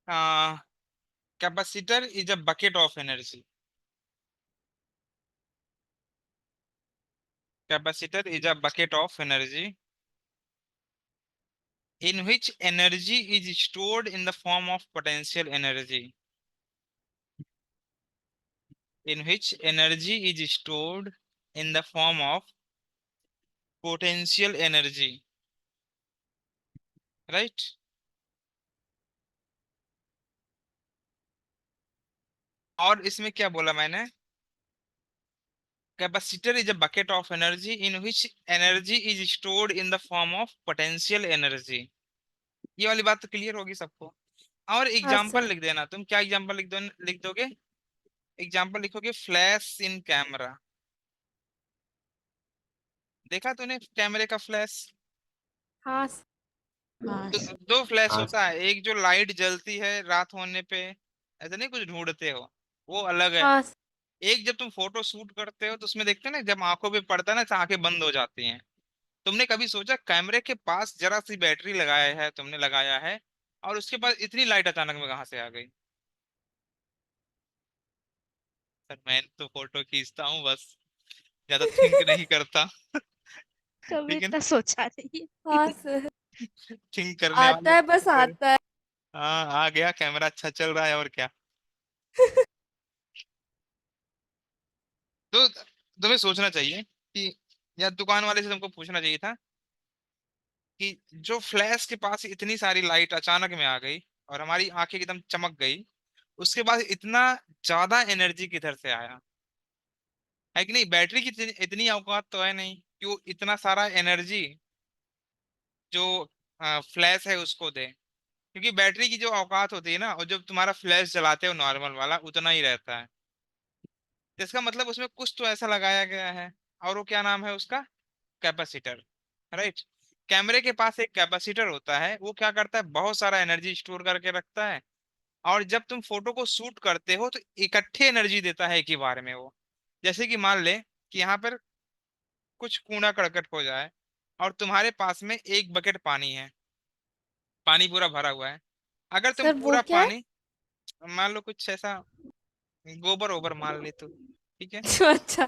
Capacitor is a bucket of energy. Capacitor is a bucket of energy in which energy is stored in the form of potential energy. In which energy is stored in the form of potential energy. Right? और इसमें क्या बोला मैंने? Capacitor is a bucket of energy in which energy is stored in the form of potential energy. ये वाली बात तो clear होगी सबको। और हाँ एग्जांपल सर। लिख देना। तुम क्या एग्जांपल लिख दोगे? एग्जांपल लिखोगे फ्लैश इन कैमरा। देखा तूने कैमरे का फ्लैश? हाँ हाँ तो दो फ्लैश हाँ होता है, एक जो लाइट जलती है रात होने पे, ऐसा नहीं कुछ ढूंढते हो, वो अलग है। हाँ एक जब तुम फोटो शूट करते हो तो उसमें देखते हो ना, जब आंखों पे पड़ता है ना तो आंखें बंद हो जाती हैं। तुमने कभी सोचा कैमरे के पास जरा सी बैटरी लगाया है, तुमने लगाया है, और उसके पास इतनी लाइट अचानक में कहाँ से आ गई? सर मैं तो फोटो खींचता हूँ बस, ज्यादा थिंक नहीं करता। कभी ठीक है इतना सोचा नहीं है। हाँ सर। थिंक करने आता वाले है, तो बस फिर। आता है। हाँ आ गया, कैमरा अच्छा चल रहा है और क्या। तो तुम्हें सोचना चाहिए कि, या दुकान वाले से तुमको पूछना चाहिए था कि जो फ्लैश के पास इतनी सारी लाइट अचानक में आ गई और हमारी आंखें एकदम चमक गई, उसके बाद इतना ज्यादा एनर्जी किधर से आया? है कि नहीं? बैटरी की इतनी औकात तो है नहीं कि वो इतना सारा एनर्जी जो फ्लैश है उसको दे। क्योंकि बैटरी की जो औकात होती है ना, और जब तुम्हारा फ्लैश जलाते हो नॉर्मल वाला, उतना ही रहता है। तो इसका मतलब उसमें कुछ तो ऐसा लगाया गया है, और वो क्या नाम है उसका? कैपेसिटर। राइट। कैमरे के पास एक कैपेसिटर होता है, वो क्या करता है, बहुत सारा एनर्जी स्टोर करके रखता है। और जब तुम फोटो को शूट करते हो तो इकट्ठे एनर्जी देता है एक ही बार में वो। जैसे कि मान ले कि यहाँ पर कुछ कूड़ा करकट हो जाए, और तुम्हारे पास में एक बकेट पानी है, पानी पूरा भरा हुआ है। अगर तुम सर वो पूरा क्या है? पानी, मान लो कुछ ऐसा गोबर ओबर मान ले तो, ठीक है। अच्छा।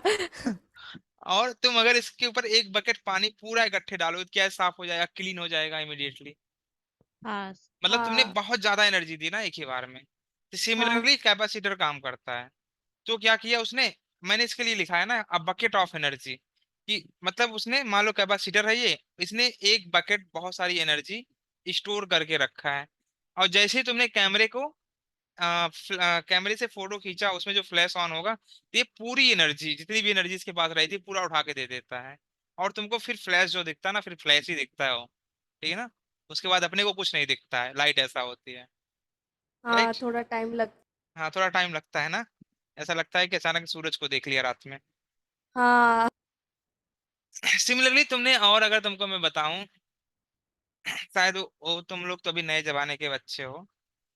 और तुम अगर इसके ऊपर एक बकेट पानी पूरा इकट्ठे डालो तो क्या साफ हो जाएगा, क्लीन हो जाएगा इमिडिएटली। हाँ मतलब तुमने हाँ बहुत ज्यादा एनर्जी दी ना एक ही बार में। तो हाँ सिमिलरली कैपेसिटर काम करता है। तो क्या किया उसने, मैंने इसके लिए लिखा है ना अ बकेट ऑफ एनर्जी, कि मतलब उसने, मान लो कैपेसिटर है ये, इसने एक बकेट बहुत सारी एनर्जी स्टोर करके रखा है। और जैसे ही तुमने कैमरे को कैमरे से फोटो खींचा, उसमें जो फ्लैश ऑन होगा तो ये पूरी एनर्जी, जितनी भी एनर्जी इसके पास रही थी, पूरा उठा के दे देता है। और तुमको फिर फ्लैश जो दिखता है ना, फिर फ्लैश ही दिखता है वो। ठीक है ना? उसके बाद अपने को कुछ नहीं दिखता है, लाइट ऐसा होती है। हाँ, राइट। थोड़ा टाइम लग। हाँ थोड़ा टाइम लगता है ना, ऐसा लगता है कि अचानक सूरज को देख लिया रात में। हाँ सिमिलरली तुमने, और अगर तुमको मैं बताऊं, शायद वो तुम लोग तो अभी नए जमाने के बच्चे हो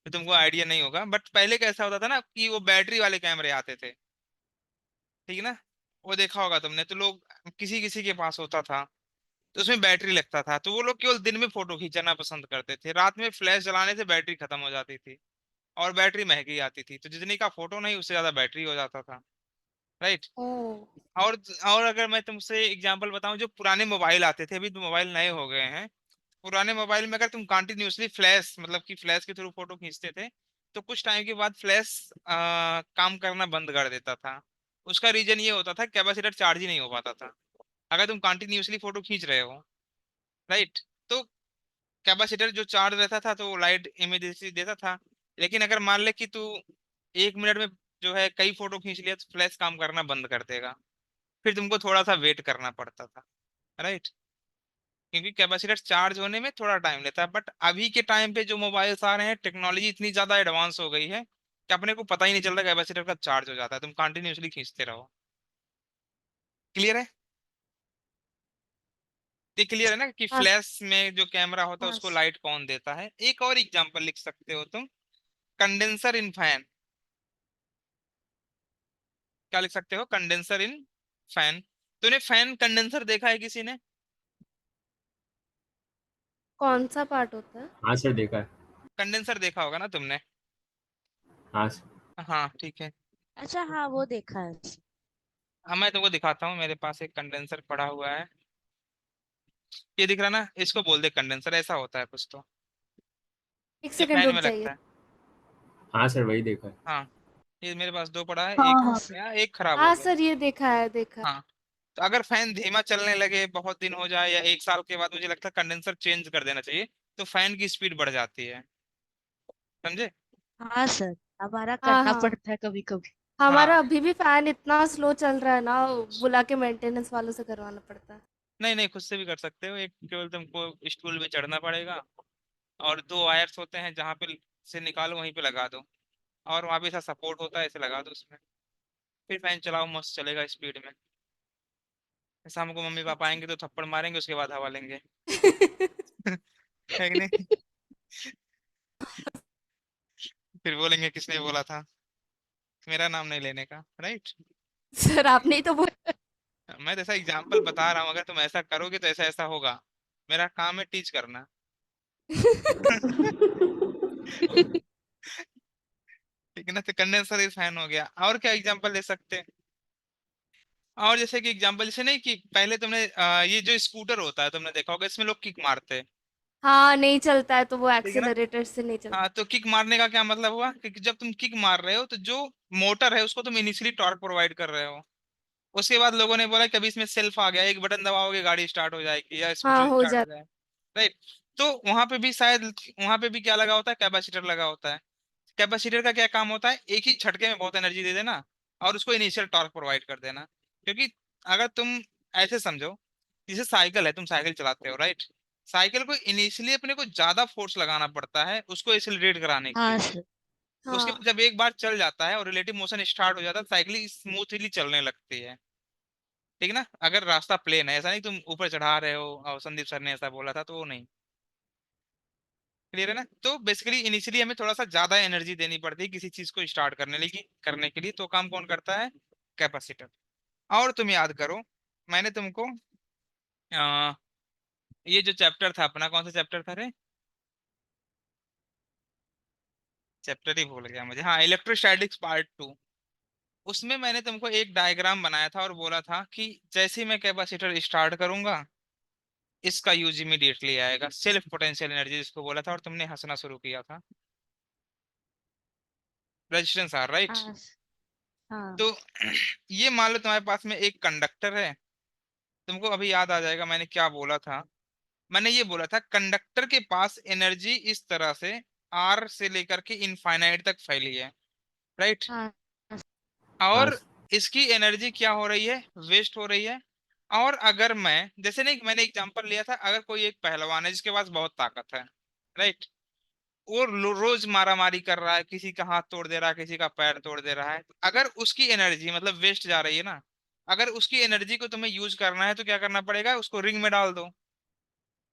तो तुमको आइडिया नहीं होगा, बट पहले कैसा होता था ना कि वो बैटरी वाले कैमरे आते थे। ठीक है ना? वो देखा होगा तुमने, तो लोग, किसी किसी के पास होता था, तो उसमें बैटरी लगता था, तो वो लोग केवल दिन में फोटो खींचना पसंद करते थे, रात में फ्लैश जलाने से बैटरी खत्म हो जाती थी। और बैटरी महंगी आती थी, तो जितनी का फोटो नहीं, उससे ज्यादा बैटरी हो जाता था। राइट। ओ। और और अगर मैं तुमसे एग्जांपल बताऊं, जो पुराने मोबाइल आते थे, अभी तो मोबाइल नए हो गए हैं, पुराने मोबाइल में अगर तुम कंटिन्यूअसली फ्लैश, मतलब कि फ्लैश के थ्रू फोटो खींचते थे, तो कुछ टाइम के बाद फ्लैश काम करना बंद कर देता था। उसका रीजन ये होता था, कैपेसिटर चार्ज ही नहीं हो पाता था। अगर तुम कंटिन्यूअसली फोटो खींच रहे हो, राइट, तो कैपेसिटर जो चार्ज रहता था तो वो लाइट इमीडिएटली देता था। लेकिन अगर मान ले कि तू 1 मिनट में जो है कई फोटो खींच लिया, तो फ्लैश काम करना बंद कर देगा। फिर तुमको थोड़ा सा वेट करना पड़ता था। राइट। क्योंकि कैपेसिटर चार्ज होने में थोड़ा टाइम लेता है। बट अभी के टाइम पे जो मोबाइल्स आ रहे हैं, टेक्नोलॉजी इतनी ज्यादा एडवांस हो गई है कि अपने को पता ही नहीं चलता कैपेसिटर कब चार्ज हो जाता है, तुम कंटिन्यूअसली खींचते रहो। क्लियर है? ये क्लियर है ना कि हाँ फ्लैश में जो कैमरा होता है हाँ उसको लाइट कौन देता है? एक और एग्जांपल लिख सकते हो तुम, कंडेंसर इन फैन। क्या लिख सकते हो? कंडेंसर इन फैन। तूने फैन कंडेंसर देखा है किसी ने? कौन सा पार्ट होता है? हाँ सर देखा है। कंडेंसर देखा होगा ना तुमने? हाँ सर। हाँ ठीक है। अच्छा हाँ वो देखा है। अब मैं तुमको दिखाता हूँ, मेरे पास एक कंडेंसर पड़ा हुआ है। ये दिख रहा ना, इसको बोल दे कंडेंसर, ऐसा होता है कुछ तो। एक ये सेकंड फैन रुक में जाइए। लगता है। हाँ सर, वही देखा है। हाँ, ये मेरे पास दो पड़ा है, हाँ एक हाँ या एक खराब हो हाँ गया। सर, ये देखा है, देखा है। हाँ, तो अगर फैन धीमा चलने लगे, बहुत दिन हो जाए या एक साल के बाद, मुझे लगता है कंडेंसर चेंज कर देना चाहिए। तो फैन की स्पीड बढ़ जाती है, समझे? हाँ सर, हमारा हाँ करना हाँ, पड़ता है कभी कभी। हमारा हाँ, अभी भी फैन इतना स्लो चल रहा है ना, बुला के मेंटेनेंस वालों से करवाना पड़ता है। नहीं नहीं, खुद से भी कर सकते हो। एक केवल तुमको स्टूल पे चढ़ना पड़ेगा, और दो वायर्स होते हैं, जहाँ पे से निकालो वहीं पे लगा दो, और वहाँ पे ऐसा सपोर्ट होता है, ऐसे लगा दो उसमें। फिर फैन चलाओ, मस्त चलेगा स्पीड में। शाम को मम्मी पापा अच्छा। आएंगे तो थप्पड़ मारेंगे, उसके बाद हवा लेंगे। है कि नहीं? फिर बोलेंगे किसने बोला था, मेरा नाम नहीं लेने का, राइट? सर आपने ही तो बोला। मैं तो ऐसा एग्जाम्पल बता रहा हूँ, अगर तुम ऐसा करोगे तो ऐसा ऐसा होगा। मेरा काम है टीच करना। ठीक है ना? तो कंडेंसर फैन हो गया, और क्या एग्जाम्पल दे सकते हैं? और जैसे कि एग्जाम्पल, जैसे नहीं कि पहले तुमने ये जो स्कूटर होता है तुमने देखा होगा, इसमें लोग किक मारते हैं। हाँ, नहीं चलता है तो वो ठीक है ना? एक्सेलरेटर से नहीं चलता। हाँ, तो किक मारने का क्या मतलब हुआ कि जब तुम किक मार रहे हो तो जो मोटर है उसको तुम इनिशियली टॉर्क प्रोवाइड कर रहे हो। उसके बाद लोगों ने बोला कभी इसमें सेल्फ आ गया, एक बटन दबाओगे गाड़ी स्टार्ट हो जाएगी या हाँ, स्कूटर हो स्टार्ट हो जाता। जाए, राइट? तो वहां पे भी शायद, वहां पे भी क्या लगा होता है, कैपेसिटर लगा होता है। कैपेसिटर का क्या काम होता है, एक ही झटके में बहुत एनर्जी दे देना, और उसको इनिशियल टॉर्क प्रोवाइड कर देना। क्योंकि अगर तुम ऐसे समझो, जैसे साइकिल है, तुम साइकिल चलाते हो, राइट? साइकिल को इनिशियली अपने को ज्यादा फोर्स लगाना पड़ता है उसको एक्सिलरेट कराने के हाँ लिए। सर। उसके बाद हाँ जब एक बार चल जाता है और रिलेटिव मोशन स्टार्ट हो जाता है, साइकिल स्मूथली चलने लगती है। ठीक है ना? अगर रास्ता प्लेन है, ऐसा नहीं तुम ऊपर चढ़ा रहे हो, और संदीप सर ने ऐसा बोला था, तो वो नहीं। क्लियर है ना? तो बेसिकली इनिशियली हमें थोड़ा सा ज्यादा एनर्जी देनी पड़ती है किसी चीज को स्टार्ट करने के लिए, तो काम कौन करता है? कैपेसिटर। और तुम याद करो, मैंने तुमको आ, ये जो चैप्टर था अपना, कौन सा चैप्टर था रे? चैप्टर ही भूल गया मुझे। हाँ, इलेक्ट्रोस्टैटिक्स पार्ट 2। उसमें मैंने तुमको एक डायग्राम बनाया था और बोला था कि जैसे ही मैं कैपेसिटर स्टार्ट करूंगा, इसका यूज इमीडिएटली आएगा, सेल्फ पोटेंशियल एनर्जी जिसको बोला था, और तुमने हंसना शुरू किया था। Resistance R, right? हाँ हाँ। तो ये मान लो तुम्हारे पास में एक कंडक्टर है। तुमको अभी याद आ जाएगा मैंने क्या बोला था। मैंने ये बोला था कंडक्टर के पास एनर्जी इस तरह से आर से लेकर के इनफाइनाइट तक फैली है, राइट? हाँ हाँ और सर। इसकी एनर्जी क्या हो रही है? वेस्ट हो रही है। और अगर मैं, जैसे नहीं, मैंने एग्जांपल लिया था, अगर कोई एक पहलवान है जिसके पास बहुत ताकत है, राइट? वो रोज मारा मारी कर रहा है, किसी का हाथ तोड़ दे रहा है, किसी का पैर तोड़ दे रहा है, तो अगर उसकी एनर्जी मतलब वेस्ट जा रही है ना, अगर उसकी एनर्जी को तुम्हें यूज करना है तो क्या करना पड़ेगा? उसको रिंग में डाल दो।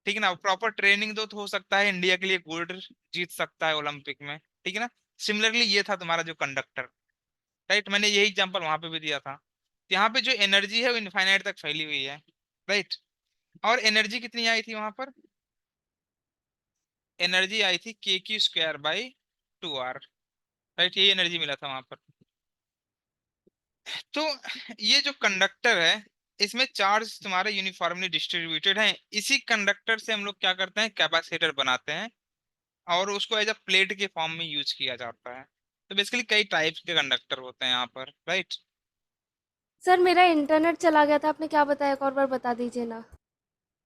ठीक है ना? प्रॉपर ट्रेनिंग दो, तो हो सकता है इंडिया के लिए गोल्ड जीत सकता है ओलंपिक में। ठीक है ना? सिमिलरली ये था तुम्हारा जो कंडक्टर, राइट? मैंने यही एग्जांपल वहां पे भी दिया था। तो यहाँ पे जो एनर्जी है वो इनफाइनाइट तक फैली हुई है, राइट? और एनर्जी कितनी आई थी वहां पर? एनर्जी आई थी k² / 2r, राइट? यही एनर्जी मिला था वहां पर। तो ये जो कंडक्टर है, इसमें चार्ज तुम्हारे यूनिफॉर्मली डिस्ट्रीब्यूटेड हैं। इसी कंडक्टर से हम लोग क्या करते हैं, कैपेसिटर बनाते हैं, और उसको एज अ प्लेट के फॉर्म में यूज किया जाता है। तो बेसिकली कई टाइप्स के कंडक्टर होते हैं यहाँ पर, राइट? सर, मेरा इंटरनेट चला गया था, आपने क्या बताया, एक और बार बता दीजिए ना।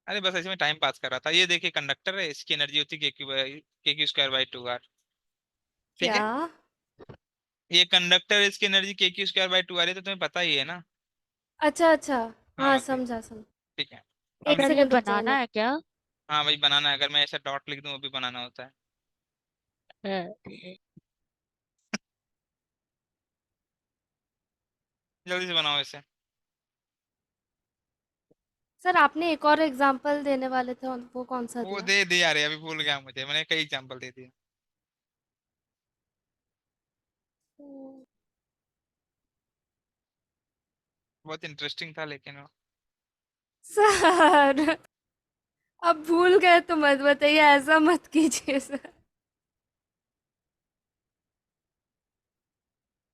अरे बस ऐसे में टाइम पास कर रहा था। ये देखिए कंडक्टर है, इसकी एनर्जी होती है k² / 2r। ठीक क्या? है? ये कंडक्टर, इसकी एनर्जी k² / 2r है, तो तुम्हें पता ही है ना? अच्छा अच्छा। हाँ, हाँ ठीक। समझा समझा। ठीक है। अब एक सर ये सेकंड रुक जाइए बनाना मैं। है क्या? हाँ भाई, बनाना है। अगर मैं ऐसा डॉट लिख दूं वो भी बनाना होता है। हाँ। जल्दी से बनाओ इसे। सर, आपने एक और एग्जांपल देने वाले थे, वो कौन सा वो दिया? दे दिया रे, अभी भूल गया मुझे, मैंने कई एग्जांपल दे दिए। हम्म, बहुत इंटरेस्टिंग था लेकिन वो। सर, अब भूल गए तो मत बताइए, ऐसा मत कीजिए सर।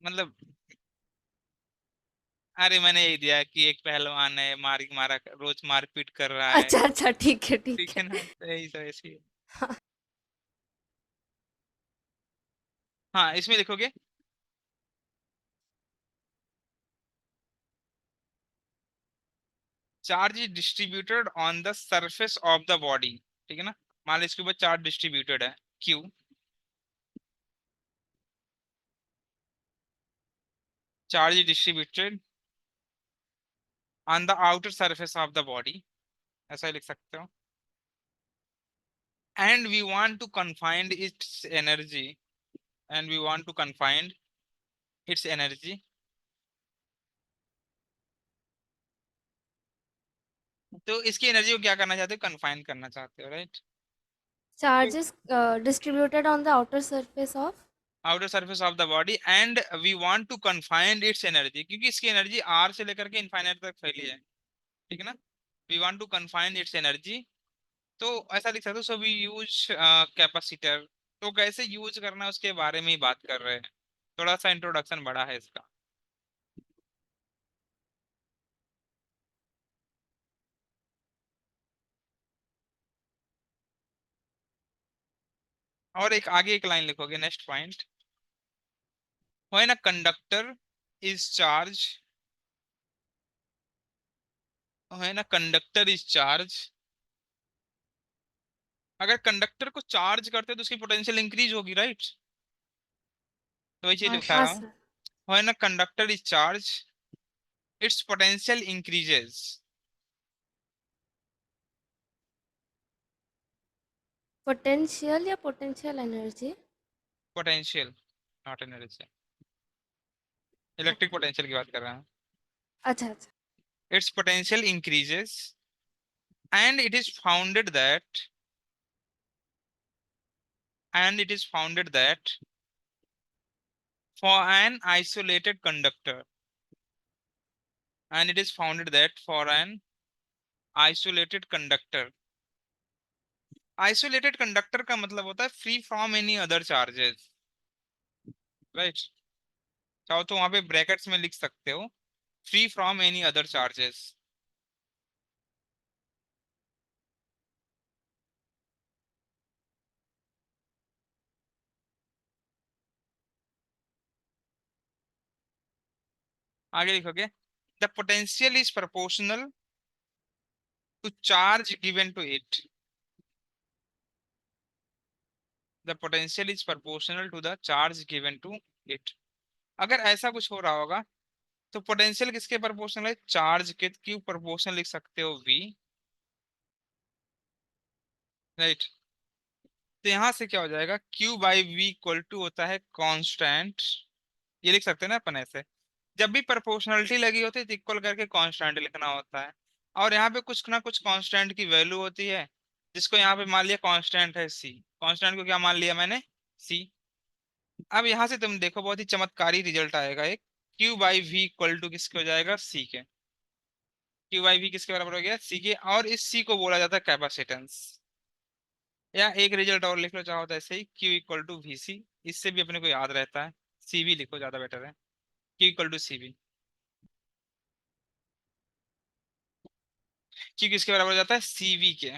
मतलब अरे मैंने यही दिया कि एक पहलवान है, मारा रोज मारपीट कर रहा है। अच्छा अच्छा, ठीक है ठीक ठीक है। है ना, तो यही सब ऐसे ही है। हाँ, हाँ इसमें लिखोगे charge is distributed on the surface of the body. ठीक है ना, मान लो इसके ऊपर चार्ज डिस्ट्रीब्यूटेड है Q. Charge is distributed on the outer surface of the body, ऐसा ही लिख सकते हो। And we want to confined its energy, and we want to confined its energy. तो इसकी एनर्जी को क्या करना चाहते हो, कन्फाइन करना चाहते हो, राइट। तो charges distributed on the outer surface of. Outer surface of the body and we want to confine its energy, क्योंकि इसकी एनर्जी आर से लेकर के इनफाइनाइट तक फैली है। ठीक है ना, we want to confine its energy. तो ऐसा लिख सकते हो, सो वी यूज कैपेसिटर। तो कैसे यूज करना है उसके बारे में ही बात कर रहे हैं। थोड़ा सा इंट्रोडक्शन बड़ा है इसका। और एक आगे एक लाइन लिखोगे, next point. When a conductor is charge, when a conductor is charge, अगर कंडक्टर को चार्ज करते हैं तो उसकी पोटेंशियल इंक्रीज होगी, राइट। तो वही चीज हाँ लिखा हाँ रहा सर। हूँ। Sir. When a conductor is charge its potential increases। Potential या potential energy? Potential, not energy. Electric okay. Potential की बात कर रहा हूँ। अच्छा अच्छा। its potential increases and it is founded that, and it is founded that for an isolated conductor, and it is founded that for an isolated conductor। isolated conductor का मतलब होता है free from any other charges, right. चाहो तो वहां पे brackets में लिख सकते हो, free from any other charges. आगे लिखोगे the potential is proportional to charge given to it. The potential is proportional to the charge given to it. अगर ऐसा कुछ हो रहा होगा तो पोटेंशियल किसके प्रोपोर्शनल है, चार्ज के। क्यू प्रोपोर्शनल लिख सकते हो वी, राइट। तो यहां से क्या हो जाएगा, Q by V equal to होता है कांस्टेंट। ये लिख सकते हैं ना अपन ऐसे। जब भी प्रोपोर्शनलिटी लगी होती है तो इक्वल करके कांस्टेंट लिखना होता है। और यहाँ पे कुछ ना कुछ कांस्टेंट की वैल्यू होती है, जिसको यहाँ पे मान लिया कांस्टेंट है सी। कांस्टेंट को क्या मान लिया मैंने, सी। अब यहाँ से तुम देखो बहुत ही चमत्कारी रिजल्ट आएगा एक। Q by V equal to किसके हो जाएगा, सी के। क्यू बाई वी किसके बराबर हो गया, सी के। और इस सी को बोला जाता है कैपेसिटेंस। या एक रिजल्ट और लिख लो चाहो तो ऐसे ही, क्यू इक्वल टू वी सी। इससे भी अपने को याद रहता है, सी भी लिखो ज्यादा बेटर है। Q equal to C V. Q किसके बराबर हो जाता है, सी वी के।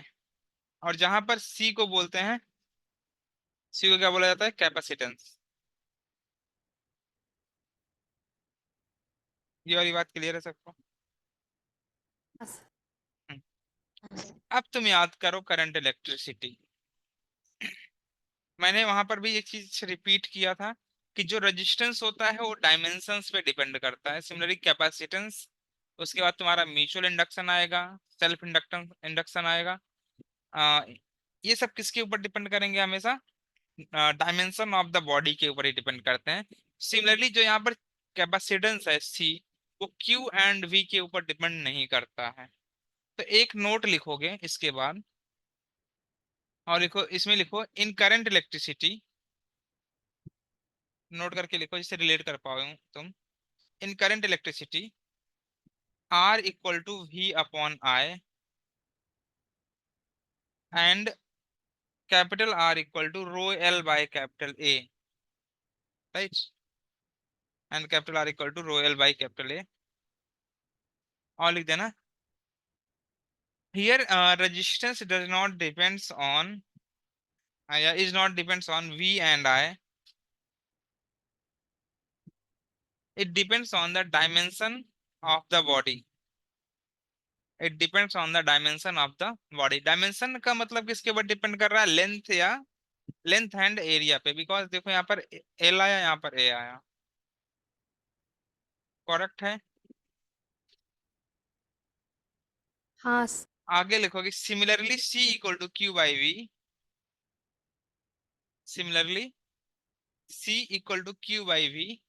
और जहां पर सी को बोलते हैं, सी को क्या बोला जाता है, कैपेसिटेंस। ये वाली बात क्लियर है सबको। हाँ सर। हम्म। हाँ सर। अब तुम याद करो करंट इलेक्ट्रिसिटी। मैंने वहां पर भी एक चीज रिपीट किया था कि जो रेजिस्टेंस होता है वो डायमेंशंस पे डिपेंड करता है, सिमिलरली कैपेसिटेंस। उसके बाद तुम्हारा म्यूचुअल इंडक्शन आएगा, सेल्फ इंडक्टेंस इंडक्शन आएगा। आ, ये सब किसके ऊपर डिपेंड करेंगे हमेशा, डायमेंशन ऑफ द बॉडी के ऊपर ही डिपेंड करते हैं। सिमिलरली जो यहाँ पर कैपेसिटेंस है सी, वो क्यू एंड वी के ऊपर डिपेंड नहीं करता है। तो एक नोट लिखोगे इसके बाद, और लिखो इसमें, लिखो इन करंट इलेक्ट्रिसिटी। नोट करके लिखो जिससे रिलेट कर पाओ तुम। In current electricity R equal to V upon I, and capital R equal to rho L by capital A, right. And capital R equal to rho L by capital A. और लिख देना here resistance does not depends on is not depends on V and I. It depends on the dimension of the body. It depends on the dimension of the body. Dimension का मतलब किसके ऊपर depend कर रहा है? Length या length and area पे। Because देखो यहाँ पर एल आया, यहाँ पर ए आया। करेक्ट है। हाँ आगे लिखोगे similarly C equal to Q by V. Similarly C equal to Q by V,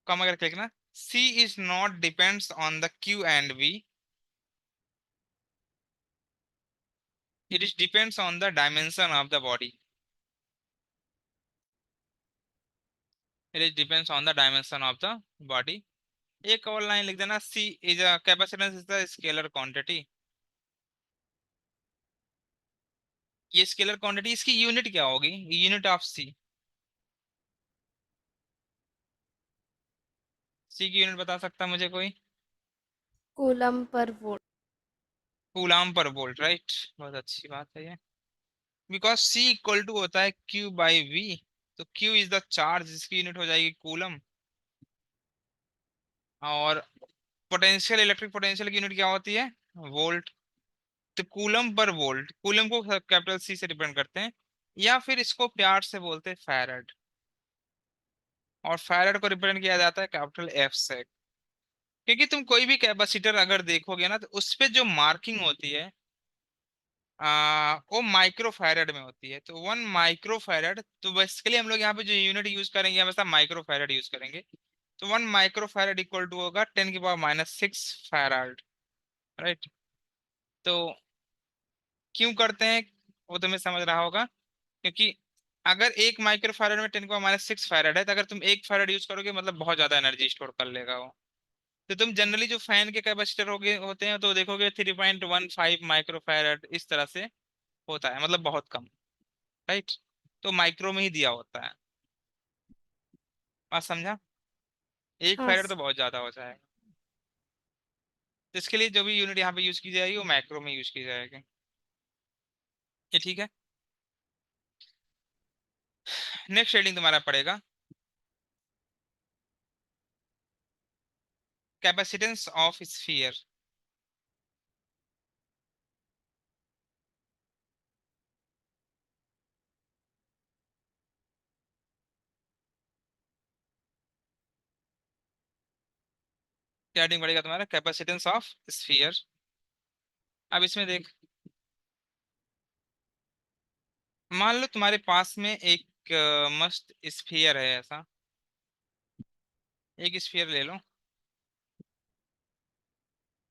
कम करके लिखना C is not depends on the Q and V. It is depends on the dimension of the body. It is depends on the dimension of the body. एक और line लिख देना C is a capacitance is the scalar quantity. ये scalar quantity, इसकी unit क्या होगी? Unit of C। C की unit बता सकता मुझे कोई? Coulomb per volt. कूलाम पर वोल्ट, राइट। बहुत अच्छी बात है ये। बिकॉज C इक्वल टू होता है Q बाई V, तो Q इज द चार्ज, जिसकी यूनिट हो जाएगी कूलम। और पोटेंशियल, इलेक्ट्रिक पोटेंशियल की यूनिट क्या होती है? वोल्ट। तो कूलम पर वोल्ट, कूलम को कैपिटल C से रिप्रेजेंट करते हैं, या फिर इसको प्यार से बोलते हैं फैराड। और फैराड को रिप्रेजेंट किया जाता है कैपिटल F से। क्योंकि तुम कोई भी कैपेसिटर अगर देखोगे ना, तो उस पे जो मार्किंग होती है वो माइक्रो फैराड में होती है। तो 1 माइक्रो फैराड, तो बेसिकली हम लोग यहाँ पे जो यूनिट यूज करेंगे हमेशा माइक्रो फैराड यूज करेंगे। तो 1 माइक्रो फैराड इक्वल टू होगा 10⁻⁶ फैराड, राइट। तो क्यों करते हैं वो तुम्हें समझ रहा होगा, क्योंकि अगर 1 माइक्रो फैराड में 10⁻⁶ फैराड है, तो अगर तुम 1 फैराड यूज करोगे मतलब बहुत ज्यादा एनर्जी स्टोर कर लेगा वो। तो तुम जनरली जो फैन के कैपेसिटर होते हैं तो देखोगे 3.15 माइक्रो फैराड इस तरह से होता है, मतलब बहुत कम, राइट। तो माइक्रो में ही दिया होता है। बात समझा? 1 फैराड तो बहुत ज्यादा हो जाएगा। तो इसके लिए जो भी यूनिट यहाँ पे यूज की जाएगी वो माइक्रो में यूज की जाएगी। ये ठीक है। नेक्स्ट हेडिंग तुम्हारा पड़ेगा कैपेसिटेंस ऑफ स्फीयर। क्या हेडिंग पड़ेगा तुम्हारा? Capacitance of sphere. अब इसमें देख, मान लो तुम्हारे पास में एक मस्त स्फीयर है ऐसा। एक स्फीयर ले लो,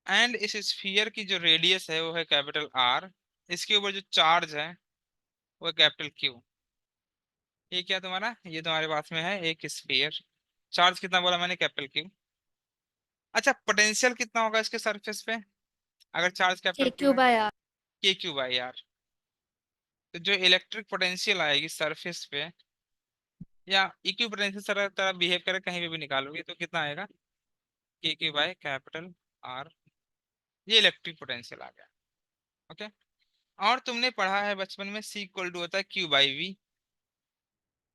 एंड इस स्फीयर की जो रेडियस है वो है कैपिटल R। इसके ऊपर जो चार्ज है वो है कैपिटल Q। ये क्या तुम्हारा, ये तुम्हारे पास में है एक स्फीयर। चार्ज कितना बोला मैंने? Capital Q। अच्छा, पोटेंशियल कितना होगा इसके सरफेस पे अगर चार्ज के कैपिटल Q क्यू है? By R. KQ/R। तो जो इलेक्ट्रिक पोटेंशियल आएगी सरफेस पे, या इक्वी पोटेंशियल तरह तरह बिहेव करे, कहीं पे भी निकालोगे तो कितना आएगा? KQ/R। ये इलेक्ट्रिक पोटेंशियल आ गया। ओके। और तुमने पढ़ा है बचपन में C इक्वल टू होता है Q/V,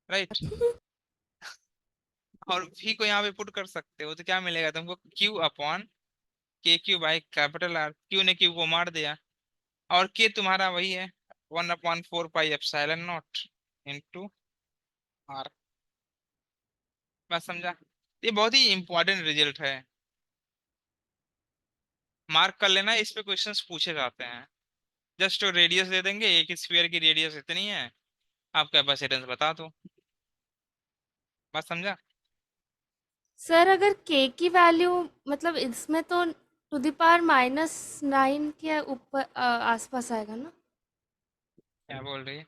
राइट। और V को यहाँ पे पुट कर सकते हो तो क्या मिलेगा तुमको? Q/KQ/R। Q ने Q को मार दिया, और K तुम्हारा वही है 1/4πε0 इंटू R। बस समझा? ये बहुत ही इंपॉर्टेंट रिजल्ट है, मार्क कर लेना। इस पे क्वेश्चंस पूछे जाते हैं। जस्ट रेडियस दे देंगे, एक स्फीयर की रेडियस इतनी है, आप कैपेसिटेंस बता दो। बस समझा? सर अगर के की वैल्यू मतलब इसमें तो टू द पावर -9 के ऊपर आसपास आएगा ना? क्या बोल रही है?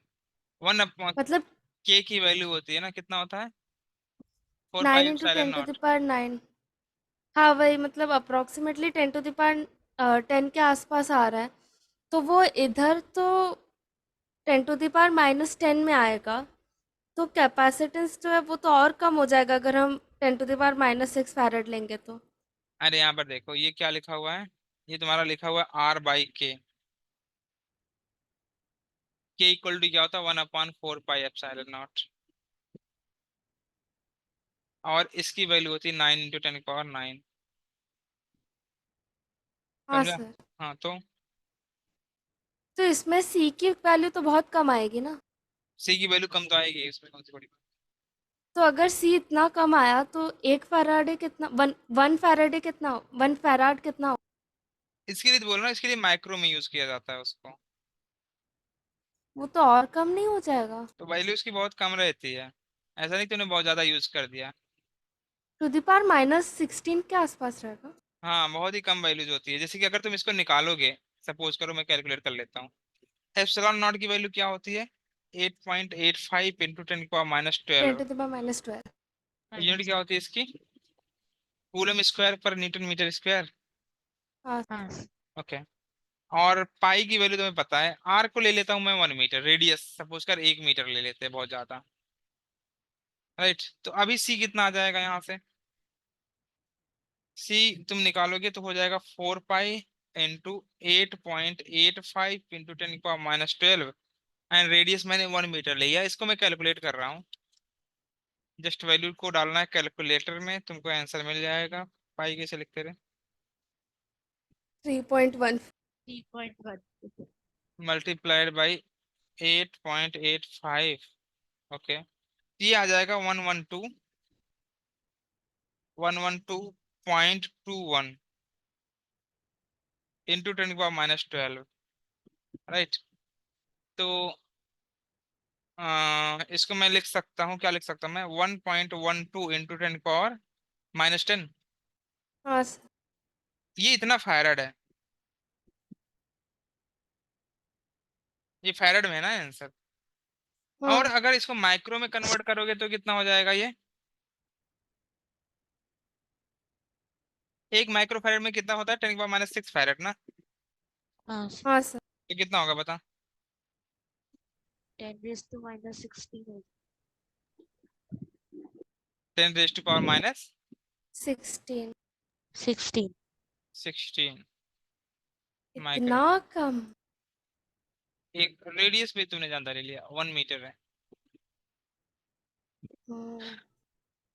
1 मतलब K की वैल्यू होती है ना, कितना होता है? Four 9 pi into epsilon 10 to the naught power 9। हाँ वही, मतलब अप्रोक्सीमेटली 10 टू द पावर 10 के आसपास आ रहा है। तो वो इधर तो 10 टू द पावर -10 में आएगा, तो कैपेसिटेंस जो है वो तो और कम हो जाएगा अगर हम 10⁻⁻6 फैराड लेंगे तो। अरे यहाँ पर देखो ये क्या लिखा हुआ है, ये तुम्हारा लिखा हुआ है R/K। के इक्वल टू क्या होता है, 1/4πε0। और इसकी वैल्यू होती है 9 × 10⁹। हाँ समझा? सर। हाँ तो इसमें सी की वैल्यू तो बहुत कम आएगी ना। सी की वैल्यू कम तो आएगी, इसमें कौन सी बड़ी बात। तो अगर सी इतना कम आया तो 1 फैराडे कितना, वन फैराडे कितना, 1 फैराड कितना हो? इसके लिए तो बोल रहा हूँ, इसके लिए माइक्रो में यूज किया जाता है उसको। वो तो और कम नहीं हो जाएगा? तो वैल्यू उसकी बहुत कम रहती है, ऐसा नहीं तूने बहुत ज्यादा यूज कर दिया। टू द पावर -16 के आसपास रहेगा। हाँ बहुत ही कम वैल्यूज होती है, जैसे कि अगर तुम इसको निकालोगे, सपोज करो मैं कैलकुलेट कर लेता हूँ। एप्सिलॉन नॉट की वैल्यू क्या होती है, 8.85 × 10⁻12। 10⁻12। यूनिट क्या होती है इसकी, कूलम स्क्वायर पर न्यूटन मीटर स्क्वायर। हाँ। हाँ सर। ओके। और पाई की वैल्यू तुम्हें पता है, आर को ले लेता हूँ मैं 1 मीटर, रेडियस सपोज कर 1 मीटर ले लेते हैं, बहुत ज्यादा। राइट, तो अभी सी कितना आ जाएगा यहाँ से, सी तुम निकालोगे तो हो जाएगा 4π × 8.85 × 10⁻12। एंड रेडियस मैंने 1 मीटर लिया, इसको मैं कैलकुलेट कर रहा हूँ। जस्ट वैल्यू को डालना है कैलकुलेटर में, तुमको आंसर मिल जाएगा। पाई कैसे लिखते रहे, 3.1। 3.1। Multiplied by 8.85। ओके, ये आ जाएगा 112.21 इंटू 10⁻12। राइट, तो इसको मैं लिख सकता हूँ, क्या लिख सकता हूँ मैं, 1.12 इंटू 10⁻−10। हाँ सर। ये इतना फैरड है, ये फैरड में है ना आंसर। और हाँ। अगर इसको माइक्रो में कन्वर्ट करोगे तो कितना हो जाएगा ये, 1 माइक्रो फैरड में कितना होता है, 10⁻6 फैरड ना। हाँ सर। हाँ सर। तो कितना होगा बता, 10⁻16 10⁻−16। 16। माइक्रो, इतना कम? एक रेडियस भी तूने जानता ले लिया, 1 मीटर है। हाँ।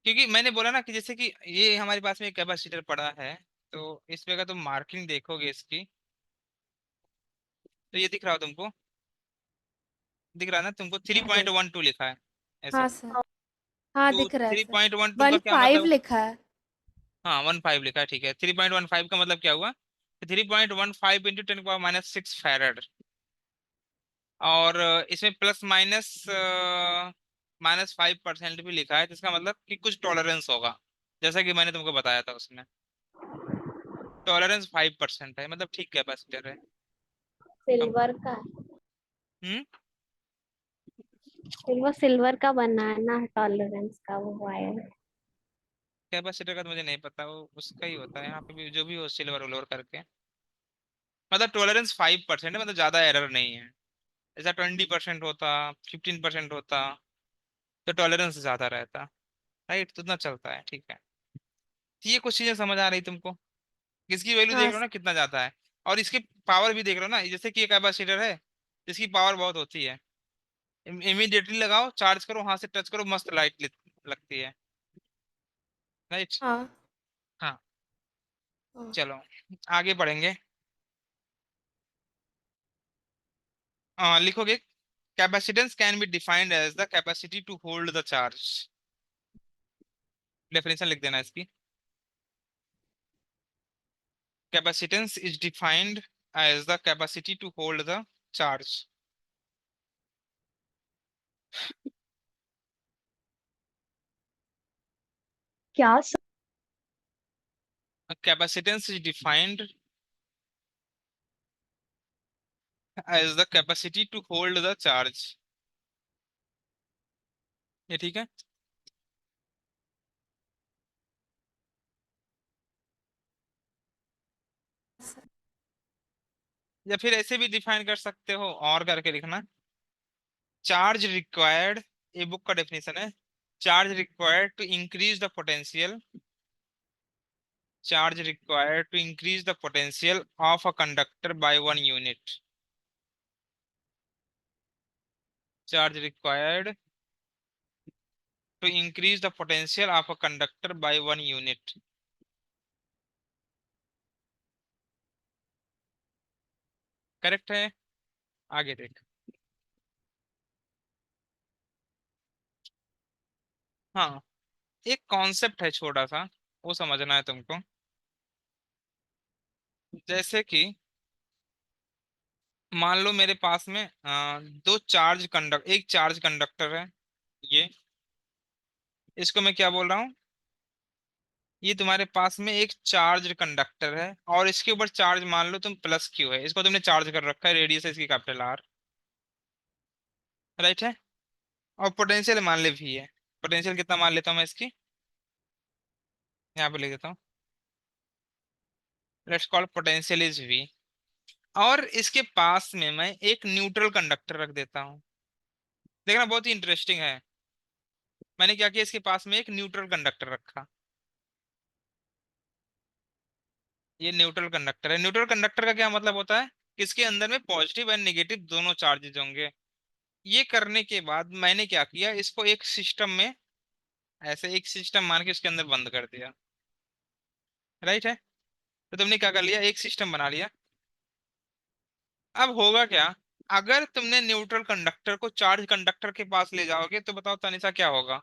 क्योंकि मैंने बोला ना कि जैसे कि ये हमारे पास में एक कैपेसिटर पड़ा है, तो इस पे का तुम मार्किंग देखोगे इसकी, तो ये दिख रहा हो तुमको, दिख रहा है ना तुमको, 3.12 लिखा है ऐसे। हाँ सर। हाँ तो दिख रहा है three sir. Point one two का वन क्या फाइव मतलब, लिखा है। हाँ 15 लिखा है, ठीक है। 3.15 का मतलब क्या हुआ, 3.15 इंटू 10⁻6 फैरड। और इसमें प्लस माइनस -5% भी लिखा है, जिसका मतलब कि कुछ टॉलरेंस होगा, जैसा कि मैंने तुमको बताया था उसमें। टॉलरेंस 5% है, मतलब ठीक कैपेसिटर है। अब सिल्वर का है। हम्म, फिर वो सिल्वर का बना है ना, टॉलरेंस का वो वायर। कैपेसिटर का तो मुझे नहीं पता, वो उसका ही होता है यहाँ पे भी, जो भी हो सिल्वर उलोर करके। मतलब टॉलरेंस 5% है, मतलब ज्यादा एरर नहीं है। ऐसा 20% होता, 15% होता, तो टॉलरेंस ज्यादा रहता। राइट, तो इतना चलता है, ठीक है। तो ये कुछ चीजें समझ आ रही तुमको, इसकी वैल्यू देख हाँ रहे हो सर। ना कितना जाता है, और इसकी पावर भी देख रहे हो ना, जैसे कि ये कैपेसिटर है, इसकी पावर बहुत होती है। इमीडिएटली लगाओ, चार्ज करो, वहां से टच करो, मस्त लाइट लगती है। राइट। हाँ। हाँ, हाँ। चलो आगे बढ़ेंगे। लिखोगे, capacitance can be defined as the capacity to hold the charge. Definition लिख देना इसकी, capacitance is defined as the capacity to hold the charge. क्या sir? Capacitance is defined as the capacity to hold the charge. ये ठीक है। Sir. या फिर ऐसे भी डिफाइन कर सकते हो, और करके लिखना, चार्ज रिक्वायर्ड ये बुक का डेफिनेशन है, charge required to increase the potential, charge required to increase the potential of a conductor by 1 unit, charge required to increase the potential of a conductor by 1 unit. Correct है? आगे देख। हाँ, एक concept है छोटा सा, वो समझना है तुमको। जैसे कि मान लो मेरे पास में एक चार्ज कंडक्टर है, ये, इसको मैं क्या बोल रहा हूँ, ये तुम्हारे पास में एक चार्ज कंडक्टर है और इसके ऊपर चार्ज मान लो तुम प्लस क्यू है, इसको तुमने चार्ज कर रखा है, रेडियस है इसकी कैपिटल आर, राइट है, और पोटेंशियल मान ले भी है। पोटेंशियल कितना मान लेता हूँ मैं इसकी, यहाँ पे लिख देता हूँ, let's call potential is V. और इसके पास में मैं एक न्यूट्रल कंडक्टर रख देता हूँ। देखना बहुत ही इंटरेस्टिंग है, मैंने क्या किया, इसके पास में एक न्यूट्रल कंडक्टर रखा, ये न्यूट्रल कंडक्टर है। न्यूट्रल कंडक्टर का क्या मतलब होता है कि इसके अंदर में पॉजिटिव एंड नेगेटिव दोनों चार्जेज होंगे। ये करने के बाद मैंने क्या किया, इसको एक सिस्टम में, ऐसे एक सिस्टम मान के इसके अंदर बंद कर दिया, राइट है। तो तुमने क्या कर लिया, एक सिस्टम बना लिया। अब होगा क्या, अगर तुमने न्यूट्रल कंडक्टर को चार्ज कंडक्टर के पास ले जाओगे तो बताओ तनिषा क्या होगा?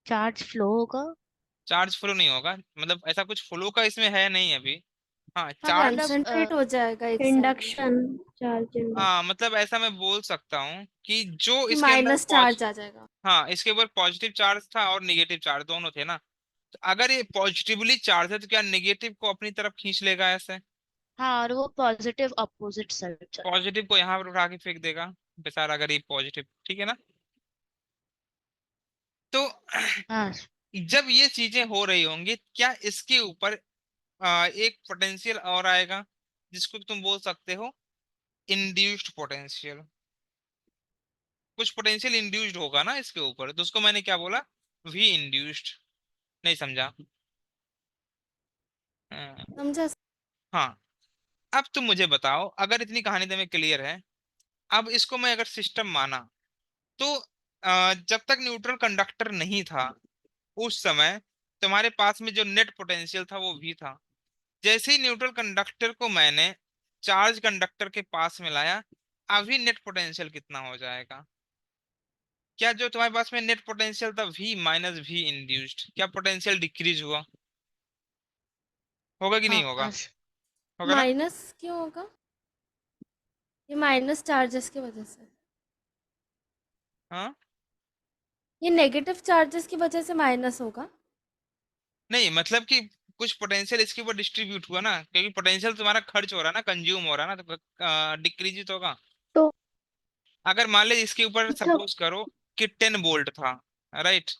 चार्ज फ्लो होगा। चार्ज फ्लो नहीं होगा, मतलब ऐसा कुछ फ्लो का इसमें है नहीं अभी। हाँ हाँ, चार्ज, मतलब कंसंट्रेट हो जाएगा एक साइड में, इंडक्शन, चार्ज इंडक्शन। हाँ मतलब ऐसा मैं बोल सकता हूँ कि जो कि इसके अंदर माइनस चार्ज आ जाएगा। हाँ इसके ऊपर पॉजिटिव चार्ज था और निगेटिव चार्ज दोनों थे ना, तो अगर ये पॉजिटिवली चार्ज है तो क्या निगेटिव को अपनी तरफ खींच लेगा ऐसे, हाँ, और वो पॉजिटिव अपोजिट साइड चला। पॉजिटिव को यहाँ पर उठा के फेंक देगा बेचारा, अगर ये पॉजिटिव, ठीक है ना। तो हाँ, जब ये चीजें हो रही होंगी, क्या इसके ऊपर एक पोटेंशियल और आएगा जिसको तुम बोल सकते हो इंड्यूस्ड पोटेंशियल। कुछ पोटेंशियल इंड्यूस्ड होगा ना इसके ऊपर, तो उसको मैंने क्या बोला, वी इंड्यूस्ड। नहीं समझा? हाँ। समझा? हाँ, अब तुम मुझे बताओ, अगर इतनी कहानी तुम्हें क्लियर है, अब इसको मैं अगर सिस्टम माना तो जब तक न्यूट्रल कंडक्टर नहीं था उस समय तुम्हारे पास में जो नेट पोटेंशियल था वो भी था। जैसे ही न्यूट्रल कंडक्टर को मैंने चार्ज कंडक्टर के पास में लाया, अभी नेट पोटेंशियल कितना हो जाएगा? क्या जो तुम्हारे पास में नेट पोटेंशियल था V माइनस वी इंड्यूस्ड, क्या पोटेंशियल डिक्रीज हुआ? होगा कि नहीं होगा? हाँ, होगा ना। माइनस क्यों होगा? ये माइनस चार्जेस की वजह से, हाँ ये नेगेटिव चार्जेस की वजह से माइनस होगा। नहीं, मतलब कि कुछ पोटेंशियल इसके ऊपर डिस्ट्रीब्यूट हुआ ना, क्योंकि पोटेंशियल तुम्हारा खर्च हो रहा है ना, कंज्यूम हो रहा है ना, तो डिक्रीज होगा। तो अगर मान ले इसके ऊपर अच्छा, सपोज करो कि 10 वोल्ट था, राइट,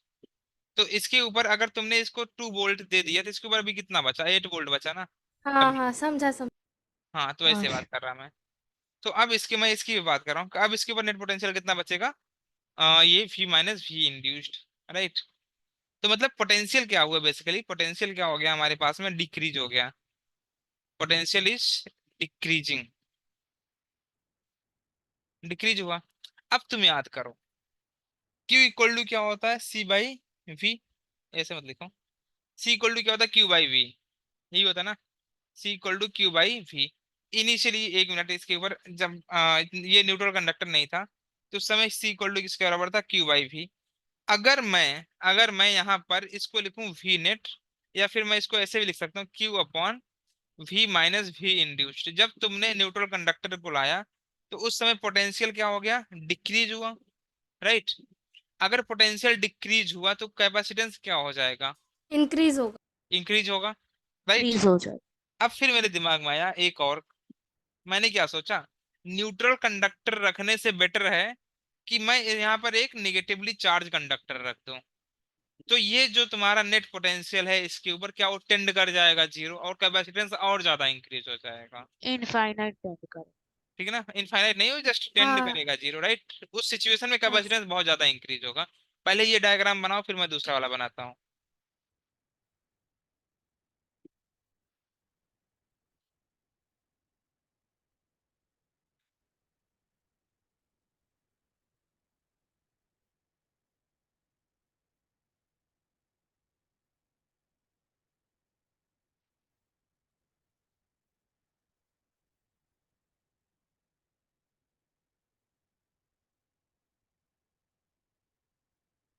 तो इसके ऊपर अगर तुमने इसको 2 वोल्ट दे दिया तो इसके ऊपर अभी कितना बचा, 8 वोल्ट बचा ना हाँ, अभी। हाँ, समझा, हाँ तो हाँ, ऐसे बात कर रहा मैं। तो अब इसके मैं इसकी भी बात कर रहा हूँ, अब इसके ऊपर नेट पोटेंशियल कितना बचेगा, ये V minus V induced, right. तो मतलब पोटेंशियल क्या हुआ, बेसिकली पोटेंशियल क्या हो गया हमारे पास में, डिक्रीज हो गया, पोटेंशियल इज डिक्रीजिंग, डिक्रीज हुआ। अब तुम याद करो Q इक्वल टू क्या होता है, C बाई V, ऐसे मत लिखो, C इक्वल टू क्या होता है, Q बाई V, यही होता है ना, C equal to Q by V। Initially, एक मिनट, इसके ऊपर जब ये न्यूट्रल कंडक्टर नहीं था तो उस समय C इक्वल टू किसके बराबर था, Q बाई V। अगर मैं यहाँ पर इसको लिखूं V नेट, या फिर मैं इसको ऐसे भी लिख सकता हूँ Q upon V minus V induced. जब तुमने न्यूट्रल कंडक्टर को लाया तो उस समय पोटेंशियल क्या हो गया, डिक्रीज हुआ, राइट। अगर पोटेंशियल डिक्रीज हुआ तो कैपेसिटेंस क्या हो जाएगा, इंक्रीज होगा। इंक्रीज होगा, राइट। फ्रीज हो जाए। अब फिर मेरे दिमाग में आया एक और, मैंने क्या सोचा, न्यूट्रल कंडक्टर रखने से बेटर है कि मैं यहाँ पर एक निगेटिवली चार्ज कंडक्टर रख दूं, तो ये जो तुम्हारा नेट पोटेंशियल है इसके ऊपर क्या वो टेंड कर जाएगा जीरो, और कैपेसिटेंस और ज्यादा इंक्रीज हो जाएगा। इनफाइनाइट बेंड कर। ठीक है ना, इनफाइनाइट नहीं हो, जस्ट टेंड हाँ करेगा जीरो, राइट। उस सिचुएशन में हाँ कैपेसिटेंस बहुत ज्यादा इंक्रीज होगा। पहले ये डायग्राम बनाओ, फिर मैं दूसरा वाला बनाता हूँ।